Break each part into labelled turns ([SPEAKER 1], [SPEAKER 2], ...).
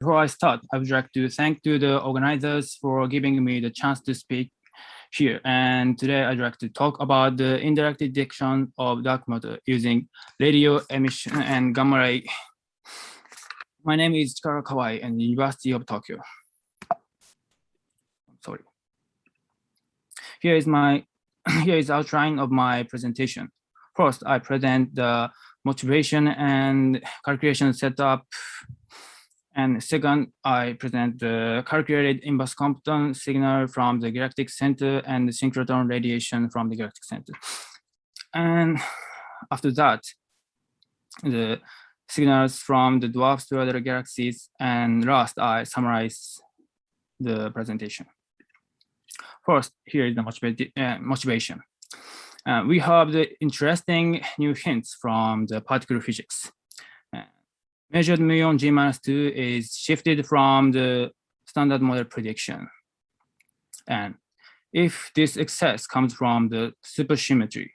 [SPEAKER 1] Before I start, I would like to thank to the organizers for giving me the chance to speak here. And today I'd like to talk about the indirect detection of dark matter using radio emission and gamma ray. My name is Chikara Kawai and University of Tokyo. Sorry. Here is the outline of my presentation. First, I present the motivation and calculation setup. And second, I present the calculated inverse Compton signal from the Galactic center and the Synchrotron Radiation from the Galactic center. And after that, the signals from the dwarf spheroidal galaxies. And last, I summarize the presentation. First, here is the motivation. We have the interesting new hints from the particle physics. Measured muon G-2 is shifted from the standard model prediction. And if this excess comes from the supersymmetry,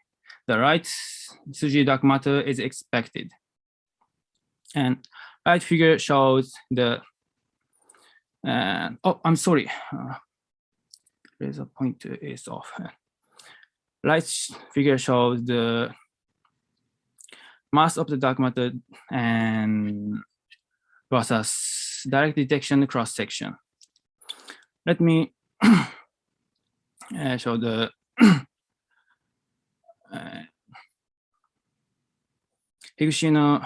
[SPEAKER 1] the right Tsuji dark matter is expected. And right figure shows the, oh, I'm sorry. Laser pointer is off. Right figure shows the mass of the dark matter and versus direct detection cross section. Let me show the Higashino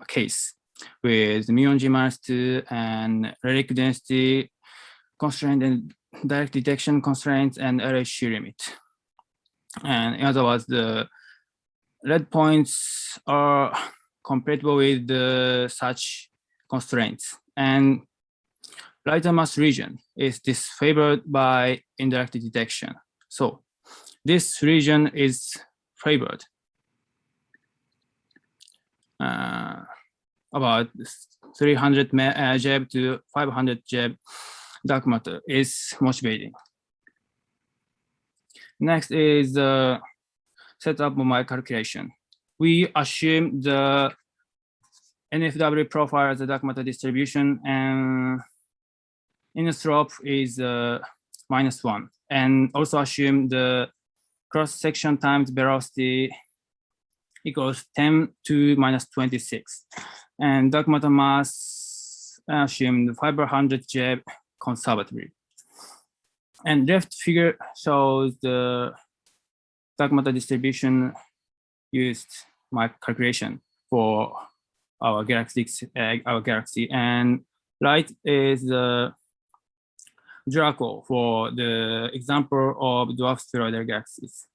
[SPEAKER 1] case with muon G-2 and relic density constraint and direct detection constraints and LHC limit. And in other words, the red points are compatible with such constraints, and lighter mass region is disfavored by indirect detection. So this region is favored. About 300 JeV to 500 JeV dark matter is motivating. Next is the setup of my calculation. We assume the NFW profile as a dark matter distribution, and inner slope is -1, and also assume the cross section times velocity equals 10 to -26, and dark matter mass assumed 500 JeV conservatively. And left figure shows the dark matter distribution used my calculation for our galaxy, and right is the Draco for the example of dwarf spheroidal galaxies.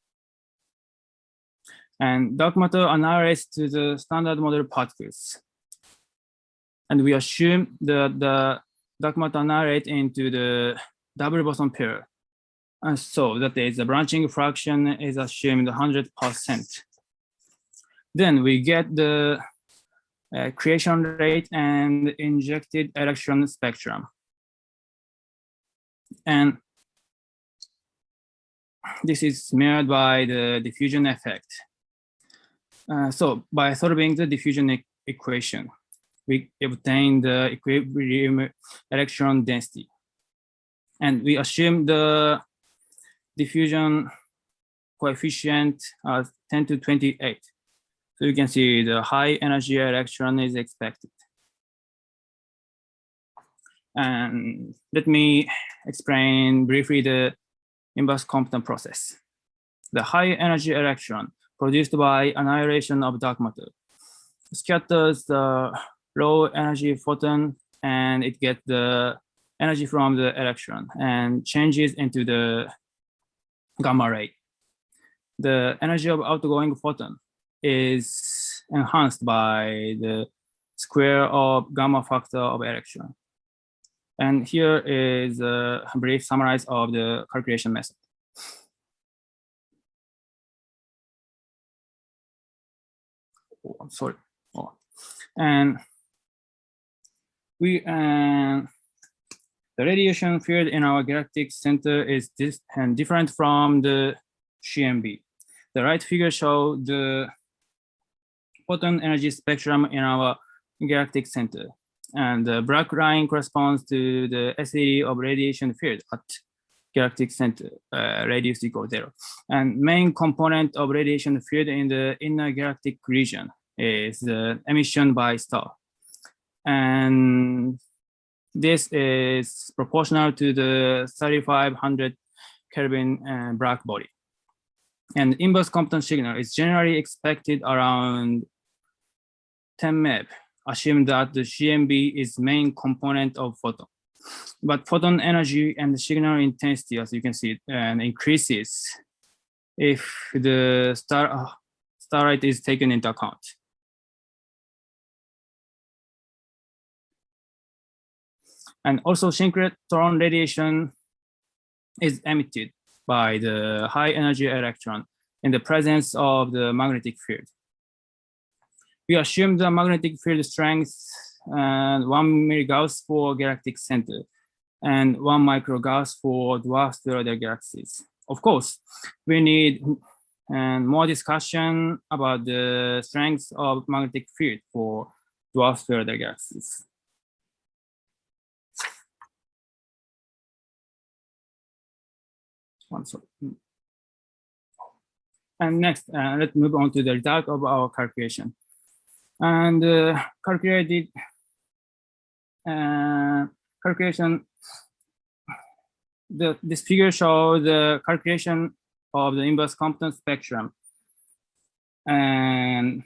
[SPEAKER 1] And dark matter annihilates to the standard model particles. And we assume that the dark matter annihilate into the double boson pair. And so that is the branching fraction is assumed 100%. Then we get the creation rate and injected electron spectrum. And this is mirrored by the diffusion effect. So by solving the diffusion equation, we obtain the equilibrium electron density. And we assume the diffusion coefficient as 10 to 28. So you can see the high energy electron is expected. And let me explain briefly the inverse Compton process. The high energy electron produced by annihilation of dark matter scatters the low energy photon, and it gets the energy from the electron and changes into the gamma ray. The energy of outgoing photon is enhanced by the square of gamma factor of electron. And here is a brief summary of the calculation method. Oh, I'm sorry. Oh. And we the radiation field in our galactic center is different from the CMB. The right figure shows the photon energy spectrum in our galactic center. And the black line corresponds to the SE of radiation field at galactic center, radius equals 0. And main component of radiation field in the inner galactic region is the emission by star. And this is proportional to the 3500 Kelvin black body. And inverse Compton signal is generally expected around 10 MeV, assume that the CMB is main component of photon. But photon energy and the signal intensity, as you can see, increases if the starlight is taken into account. And also synchrotron radiation is emitted by the high energy electron in the presence of the magnetic field. We assume the magnetic field strength 1 milligauss for galactic center and 1 microgauss for dwarf spheroidal galaxies. Of course, we need more discussion about the strength of magnetic field for dwarf spheroidal galaxies. And next, let's move on to the result of our calculation. And calculation, this figure shows the calculation of the inverse Compton spectrum. And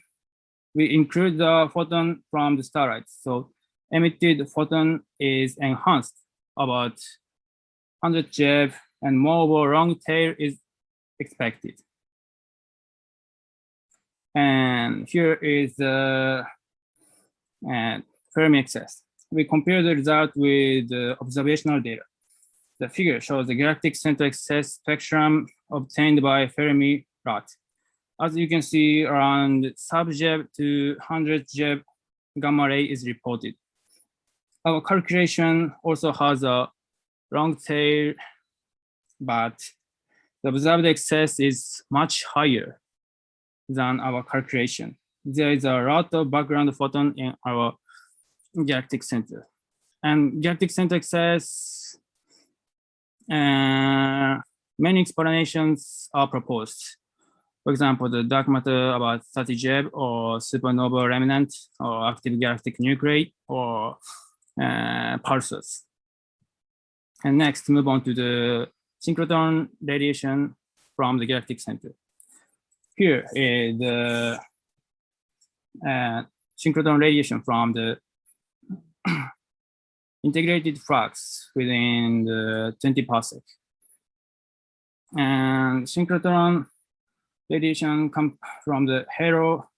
[SPEAKER 1] we include the photon from the starlight. So emitted photon is enhanced about 100 JeV, and moreover, long tail is expected. And here is the Fermi excess. We compare the result with the observational data. The figure shows the galactic center excess spectrum obtained by Fermi plot. As you can see, around sub-JeV to 100 JeV gamma ray is reported. Our calculation also has a long tail, but the observed excess is much higher than our calculation. There is a lot of background photon in our galactic center. And galactic center excess, many explanations are proposed. For example, the dark matter about 30 JeV, or supernova remnant, or active galactic nuclei, or pulsars. And next, move on to the synchrotron radiation from the galactic center. Here is the synchrotron radiation from the integrated flux within the 20 parsec. And synchrotron radiation comes from the halo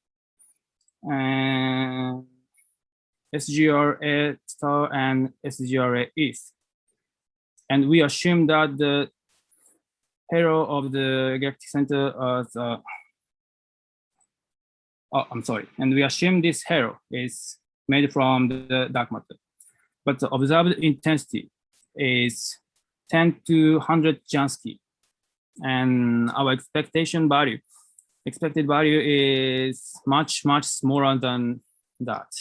[SPEAKER 1] and SGRA star and SGRA East. And we assume that the halo of the galactic center is, and we assume this halo is made from the dark matter. But the observed intensity is 10 to 100 Jansky. And our expected value is much, much smaller than that.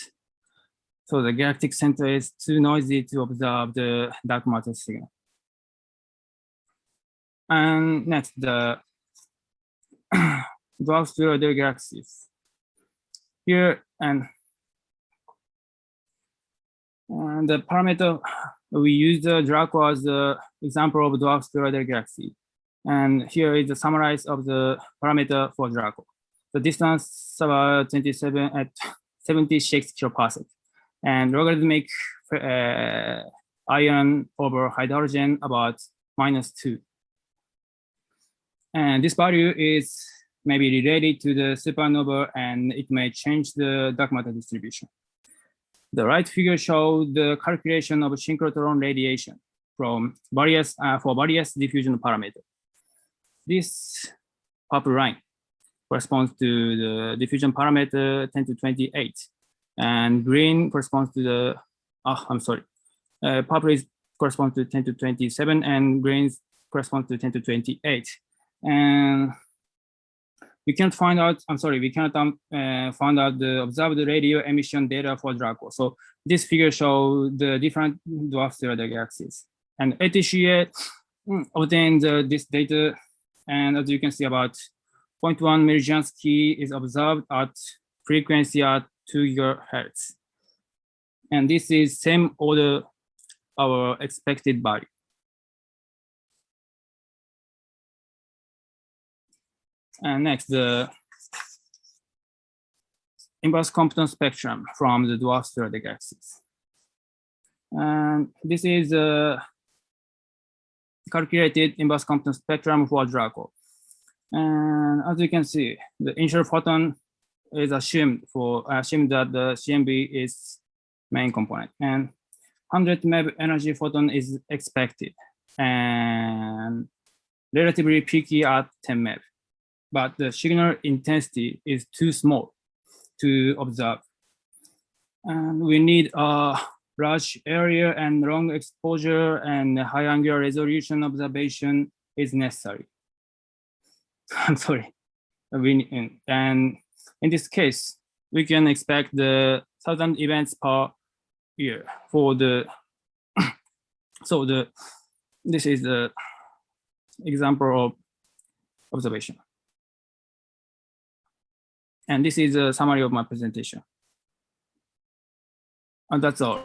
[SPEAKER 1] So the galactic center is too noisy to observe the dark matter signal. And next, the dwarf spheroidal galaxies. Here, and the parameter, we use the Draco as the example of dwarf spheroidal galaxy. And here is the summary of the parameter for Draco. The distance about 27 at 76 kiloparsec. And logarithmic iron over hydrogen about -2. And this value is maybe related to the supernova, and it may change the dark matter distribution. The right figure shows the calculation of synchrotron radiation from various diffusion parameters. This purple line corresponds to the diffusion parameter 10 to 28, and green corresponds to the, purple corresponds to 10 to 27, and green corresponds to 10 to 28. And we can't find out, I'm sorry, we cannot find out the observed radio emission data for Draco. So this figure shows the different dwarf spheroidal galaxies. And ATCA obtained this data, and as you can see, about 0.1 Merijansky is observed at frequency at 2 GHz. And this is same order our expected value. And next, the inverse Compton spectrum from the dwarf spheroidal galaxies. And this is a calculated inverse Compton spectrum for Draco. And as you can see, the initial photon is assumed that the CMB is main component, and 100 MeV energy photon is expected, and relatively peaky at 10 MeV. But the signal intensity is too small to observe. And we need a large area and long exposure, and high angular resolution observation is necessary. I'm sorry. And in this case, we can expect the 1,000 events per year for the, this is the example of observation. And this is a summary of my presentation. And that's all.